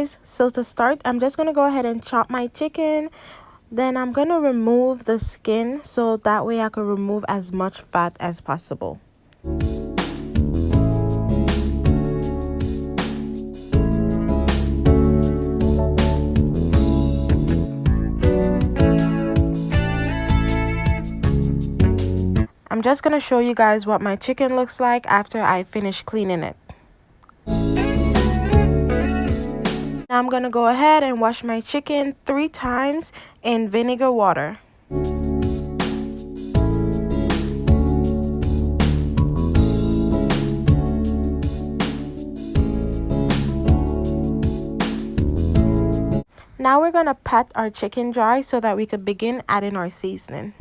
guys, so to start, I'm just going to go ahead and chop my chicken. Then I'm going to remove the skin so that way I can remove as much fat as possible. I'm just going to show you guys what my chicken looks like after I finish cleaning it. Now I'm going to go ahead and wash my chicken 3 times in vinegar water. Now we're going to pat our chicken dry so that we could begin adding our seasoning.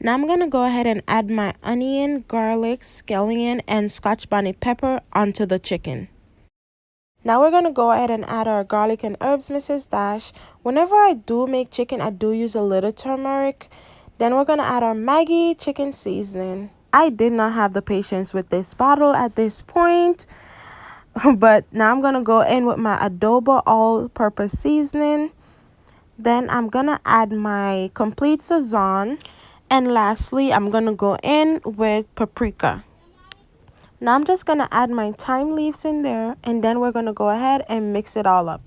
Now I'm going to go ahead and add my onion, garlic, scallion, and scotch bonnet pepper onto the chicken. Now we're going to go ahead and add our garlic and herbs, Mrs. Dash. Whenever I do make chicken, I do use a little turmeric. Then we're going to add our Maggi chicken seasoning. I did not have the patience with this bottle at this point. But now I'm going to go in with my Adobo all-purpose seasoning. Then I'm going to add my complete sazon. And lastly, I'm going to go in with paprika. Now I'm just going to add my thyme leaves in there, and then we're going to go ahead and mix it all up.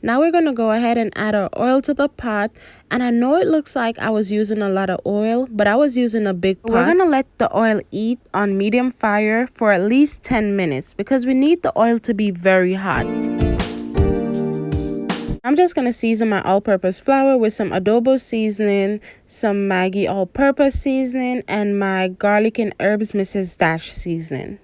Now we're going to go ahead and add our oil to the pot. And I know it looks like I was using a lot of oil, but I was using a big pot. We're going to let the oil eat on medium fire for at least 10 minutes because we need the oil to be very hot. I'm just going to season my all-purpose flour with some adobo seasoning, some Maggi all-purpose seasoning, and my garlic and herbs Mrs. Dash seasoning.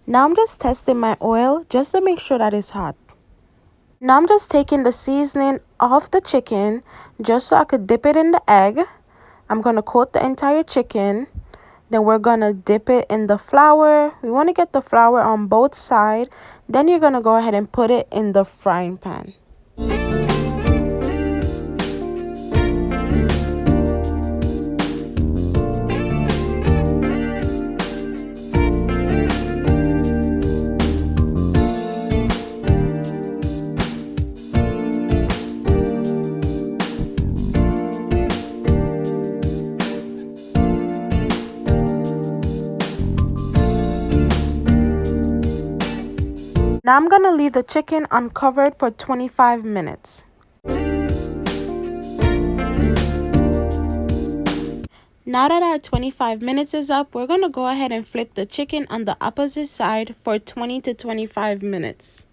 Now I'm just testing my oil just to make sure that it's hot. Now I'm just taking the seasoning off the chicken just so I could dip it in the egg. I'm going to coat the entire chicken. Then we're going to dip it in the flour. We want to get the flour on both sides. Then you're going to go ahead and put it in the frying pan. Now I'm going to leave the chicken uncovered for 25 minutes. Now that our 25 minutes is up, we're going to go ahead and flip the chicken on the opposite side for 20 to 25 minutes.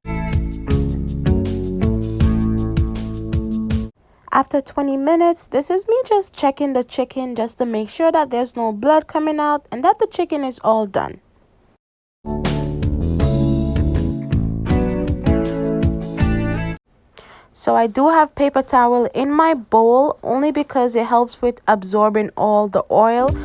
After 20 minutes, this is me just checking the chicken just to make sure that there's no blood coming out and that the chicken is all done. So I do have paper towel in my bowl only because it helps with absorbing all the oil.